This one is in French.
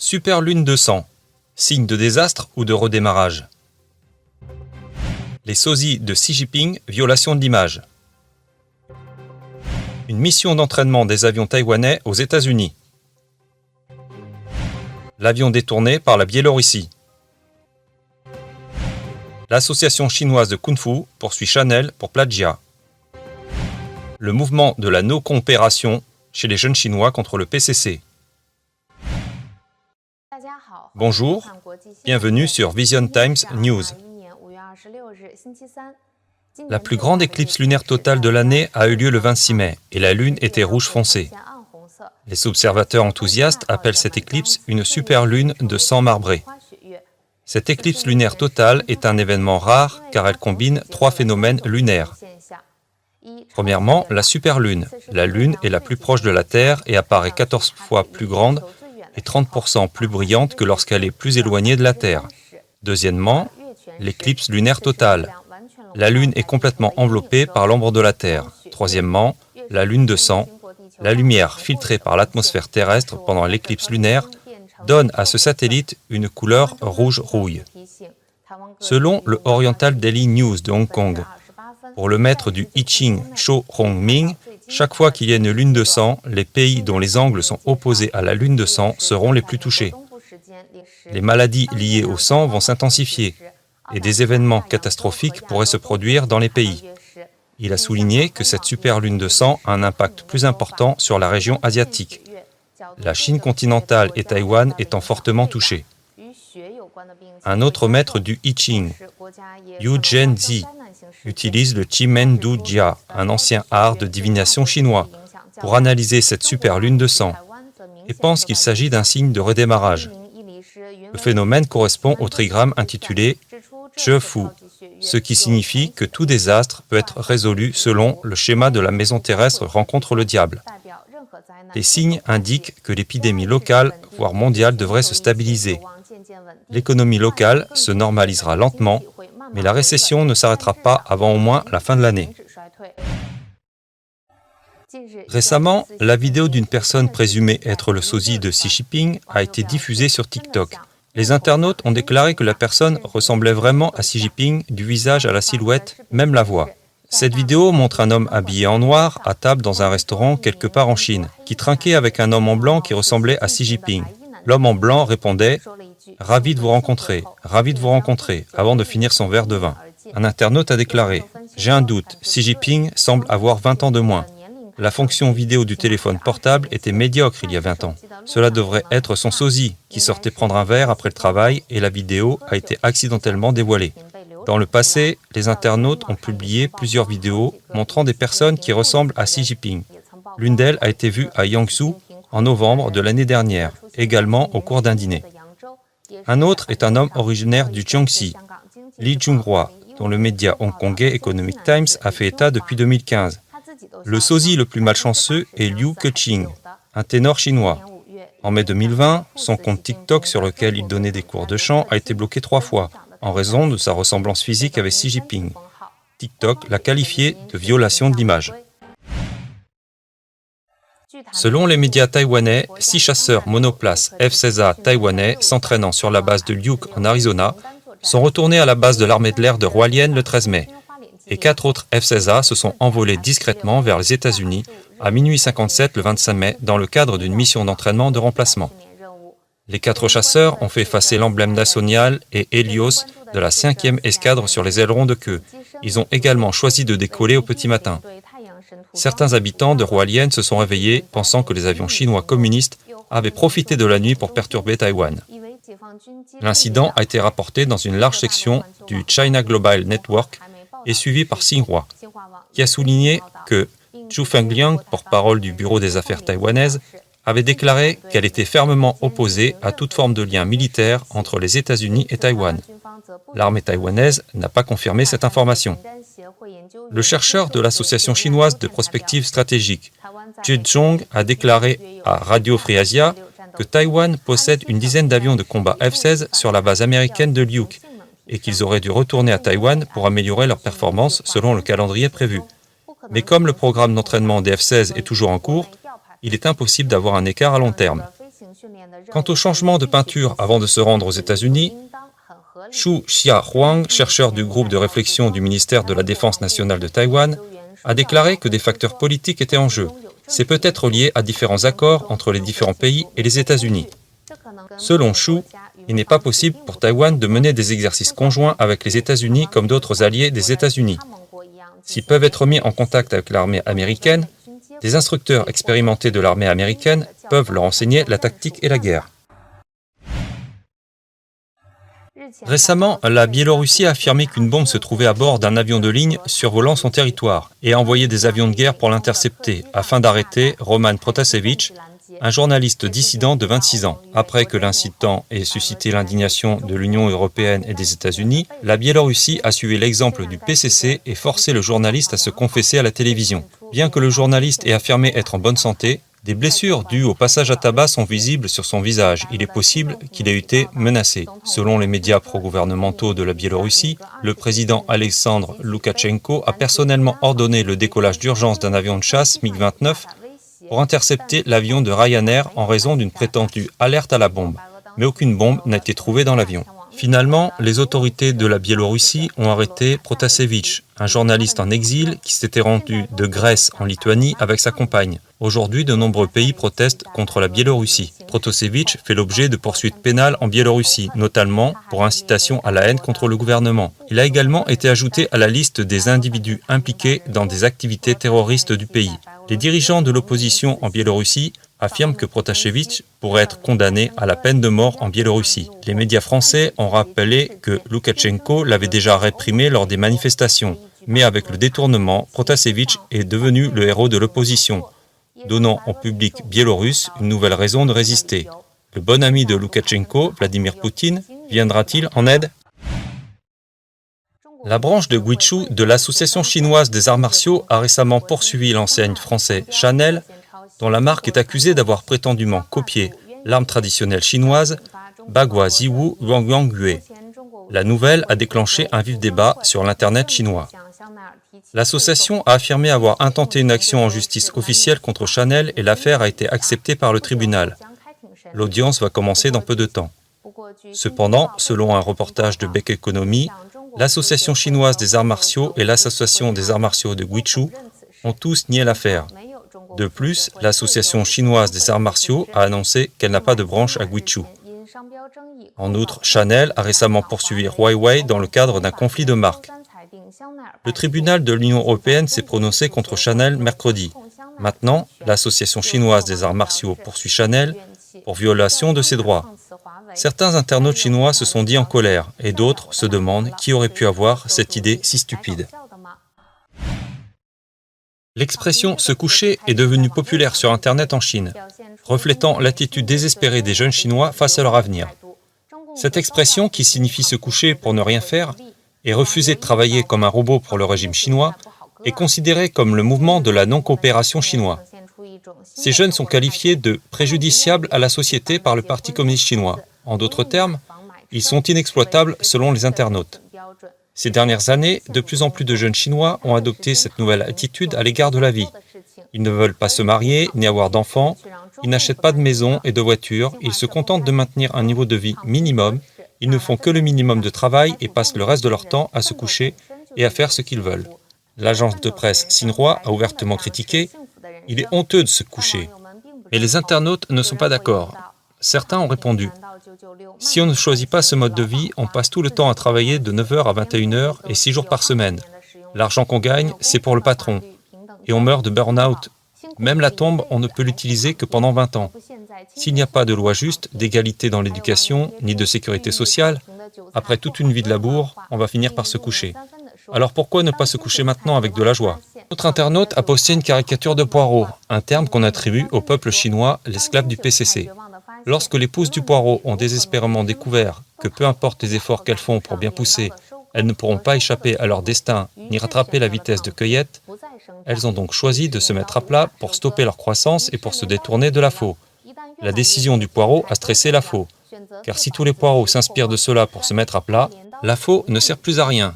Super lune de sang, signe de désastre ou de redémarrage? Les sosies de Xi Jinping, violation de l'image. Une mission d'entraînement des avions taïwanais aux États-Unis. L'avion détourné par la Biélorussie. L'association chinoise de Kung-Fu poursuit Chanel pour plagiat. Le mouvement de la no-coopération chez les jeunes Chinois contre le PCC. Bonjour, bienvenue sur Vision Times News. La plus grande éclipse lunaire totale de l'année a eu lieu le 26 mai et la lune était rouge foncé. Les observateurs enthousiastes appellent cette éclipse une super lune de sang marbré. Cette éclipse lunaire totale est un événement rare car elle combine trois phénomènes lunaires. Premièrement, la superlune. La lune est la plus proche de la Terre et apparaît 14 fois plus grande et 30% plus brillante que lorsqu'elle est plus éloignée de la Terre. Deuxièmement, l'éclipse lunaire totale. La lune est complètement enveloppée par l'ombre de la Terre. Troisièmement, la lune de sang. La lumière filtrée par l'atmosphère terrestre pendant l'éclipse lunaire donne à ce satellite une couleur rouge-rouille. Selon le Oriental Daily News de Hong Kong, pour le maître du I Ching Cho Hong-ming, chaque fois qu'il y a une lune de sang, les pays dont les angles sont opposés à la lune de sang seront les plus touchés. Les maladies liées au sang vont s'intensifier et des événements catastrophiques pourraient se produire dans les pays. Il a souligné que cette super lune de sang a un impact plus important sur la région asiatique, la Chine continentale et Taïwan étant fortement touchés. Un autre maître du I Ching, Yu Zhenzi, utilise le Chimen Du Jia, un ancien art de divination chinois, pour analyser cette super lune de sang, et pense qu'il s'agit d'un signe de redémarrage. Le phénomène correspond au trigramme intitulé Zhe Fu, ce qui signifie que tout désastre peut être résolu selon le schéma de la maison terrestre rencontre le diable. Les signes indiquent que l'épidémie locale, voire mondiale, devrait se stabiliser. L'économie locale se normalisera lentement, mais la récession ne s'arrêtera pas avant au moins la fin de l'année. Récemment, la vidéo d'une personne présumée être le sosie de Xi Jinping a été diffusée sur TikTok. Les internautes ont déclaré que la personne ressemblait vraiment à Xi Jinping, du visage à la silhouette, même la voix. Cette vidéo montre un homme habillé en noir, à table dans un restaurant quelque part en Chine, qui trinquait avec un homme en blanc qui ressemblait à Xi Jinping. L'homme en blanc répondait « Ravi de vous rencontrer, avant de finir son verre de vin. Un internaute a déclaré « J'ai un doute, Xi Jinping semble avoir 20 ans de moins. La fonction vidéo du téléphone portable était médiocre il y a 20 ans. Cela devrait être son sosie qui sortait prendre un verre après le travail et la vidéo a été accidentellement dévoilée. » Dans le passé, les internautes ont publié plusieurs vidéos montrant des personnes qui ressemblent à Xi Jinping. L'une d'elles a été vue à Yangzhou en novembre de l'année dernière, également au cours d'un dîner. Un autre est un homme originaire du Jiangxi, Li Junhua, dont le média hongkongais Economic Times a fait état depuis 2015. Le sosie le plus malchanceux est Liu Keqing, un ténor chinois. En mai 2020, son compte TikTok sur lequel il donnait des cours de chant a été bloqué 3 fois, en raison de sa ressemblance physique avec Xi Jinping. TikTok l'a qualifié de violation de l'image. Selon les médias taïwanais, 6 chasseurs monoplace F-16A taïwanais s'entraînant sur la base de Luke en Arizona sont retournés à la base de l'armée de l'air de Hualien le 13 mai, et 4 autres F-16A se sont envolés discrètement vers les États-Unis à minuit 57 le 25 mai dans le cadre d'une mission d'entraînement de remplacement. Les 4 chasseurs ont fait effacer l'emblème national et Helios de la 5e escadre sur les ailerons de queue. Ils ont également choisi de décoller au petit matin. Certains habitants de Hualien se sont réveillés pensant que les avions chinois communistes avaient profité de la nuit pour perturber Taïwan. L'incident a été rapporté dans une large section du China Global Network et suivi par Xinhua, qui a souligné que Zhu Fengliang, porte-parole du Bureau des affaires taïwanaises, avait déclaré qu'elle était fermement opposée à toute forme de lien militaire entre les États-Unis et Taïwan. L'armée taïwanaise n'a pas confirmé cette information. Le chercheur de l'Association chinoise de prospective stratégique, Zhe Zhong, a déclaré à Radio Free Asia que Taïwan possède une dizaine d'avions de combat F-16 sur la base américaine de Luke et qu'ils auraient dû retourner à Taïwan pour améliorer leurs performances selon le calendrier prévu. Mais comme le programme d'entraînement des F-16 est toujours en cours, il est impossible d'avoir un écart à long terme. Quant au changement de peinture avant de se rendre aux États-Unis, Xu Xiahuang, chercheur du groupe de réflexion du ministère de la Défense nationale de Taïwan, a déclaré que des facteurs politiques étaient en jeu. C'est peut-être lié à différents accords entre les différents pays et les États-Unis. Selon Xu, il n'est pas possible pour Taïwan de mener des exercices conjoints avec les États-Unis comme d'autres alliés des États-Unis. S'ils peuvent être mis en contact avec l'armée américaine, des instructeurs expérimentés de l'armée américaine peuvent leur enseigner la tactique et la guerre. Récemment, la Biélorussie a affirmé qu'une bombe se trouvait à bord d'un avion de ligne survolant son territoire et a envoyé des avions de guerre pour l'intercepter afin d'arrêter Roman Protasevich, un journaliste dissident de 26 ans. Après que l'incident ait suscité l'indignation de l'Union européenne et des États-Unis, la Biélorussie a suivi l'exemple du PCC et forcé le journaliste à se confesser à la télévision. Bien que le journaliste ait affirmé être en bonne santé, des blessures dues au passage à tabac sont visibles sur son visage. Il est possible qu'il ait été menacé. Selon les médias pro-gouvernementaux de la Biélorussie, le président Alexandre Loukachenko a personnellement ordonné le décollage d'urgence d'un avion de chasse MiG-29 pour intercepter l'avion de Ryanair en raison d'une prétendue alerte à la bombe. Mais aucune bombe n'a été trouvée dans l'avion. Finalement, les autorités de la Biélorussie ont arrêté Protasevich, un journaliste en exil qui s'était rendu de Grèce en Lituanie avec sa compagne. Aujourd'hui, de nombreux pays protestent contre la Biélorussie. Protasevich fait l'objet de poursuites pénales en Biélorussie, notamment pour incitation à la haine contre le gouvernement. Il a également été ajouté à la liste des individus impliqués dans des activités terroristes du pays. Les dirigeants de l'opposition en Biélorussie affirment que Protasevich pourrait être condamné à la peine de mort en Biélorussie. Les médias français ont rappelé que Loukachenko l'avait déjà réprimé lors des manifestations. Mais avec le détournement, Protasevich est devenu le héros de l'opposition, donnant au public biélorusse une nouvelle raison de résister. Le bon ami de Loukachenko, Vladimir Poutine, viendra-t-il en aide ? La branche de Guizhou de l'Association chinoise des arts martiaux a récemment poursuivi l'enseigne française Chanel, dont la marque est accusée d'avoir prétendument copié l'arme traditionnelle chinoise Bagua Ziwu Yuangyue. La nouvelle a déclenché un vif débat sur l'Internet chinois. L'association a affirmé avoir intenté une action en justice officielle contre Chanel et l'affaire a été acceptée par le tribunal. L'audience va commencer dans peu de temps. Cependant, selon un reportage de Beck Economy, l'Association chinoise des arts martiaux et l'Association des arts martiaux de Guizhou ont tous nié l'affaire. De plus, l'Association chinoise des arts martiaux a annoncé qu'elle n'a pas de branche à Guizhou. En outre, Chanel a récemment poursuivi Huawei dans le cadre d'un conflit de marques. Le tribunal de l'Union européenne s'est prononcé contre Chanel mercredi. Maintenant, l'Association chinoise des arts martiaux poursuit Chanel pour violation de ses droits. Certains internautes chinois se sont dit en colère et d'autres se demandent qui aurait pu avoir cette idée si stupide. L'expression « se coucher » est devenue populaire sur Internet en Chine, reflétant l'attitude désespérée des jeunes Chinois face à leur avenir. Cette expression, qui signifie se coucher pour ne rien faire et refuser de travailler comme un robot pour le régime chinois, est considérée comme le mouvement de la non-coopération chinois. Ces jeunes sont qualifiés de préjudiciables à la société par le Parti communiste chinois. En d'autres termes, ils sont inexploitables selon les internautes. Ces dernières années, de plus en plus de jeunes Chinois ont adopté cette nouvelle attitude à l'égard de la vie. Ils ne veulent pas se marier ni avoir d'enfants, ils n'achètent pas de maison et de voitures, ils se contentent de maintenir un niveau de vie minimum, ils ne font que le minimum de travail et passent le reste de leur temps à se coucher et à faire ce qu'ils veulent. L'agence de presse Xinhua a ouvertement critiqué « Il est honteux de se coucher ». Mais les internautes ne sont pas d'accord. Certains ont répondu « Si on ne choisit pas ce mode de vie, on passe tout le temps à travailler de 9h à 21h et 6 jours par semaine. L'argent qu'on gagne, c'est pour le patron. Et on meurt de burn-out. Même la tombe, on ne peut l'utiliser que pendant 20 ans. S'il n'y a pas de loi juste, d'égalité dans l'éducation, ni de sécurité sociale, après toute une vie de labour, on va finir par se coucher. Alors pourquoi ne pas se coucher maintenant avec de la joie ?» Notre internaute a posté une caricature de poireau, un terme qu'on attribue au peuple chinois, l'esclave du PCC. Lorsque les pousses du poireau ont désespérément découvert que peu importe les efforts qu'elles font pour bien pousser, elles ne pourront pas échapper à leur destin ni rattraper la vitesse de cueillette, elles ont donc choisi de se mettre à plat pour stopper leur croissance et pour se détourner de la faux. La décision du poireau a stressé la faux, car si tous les poireaux s'inspirent de cela pour se mettre à plat, la faux ne sert plus à rien.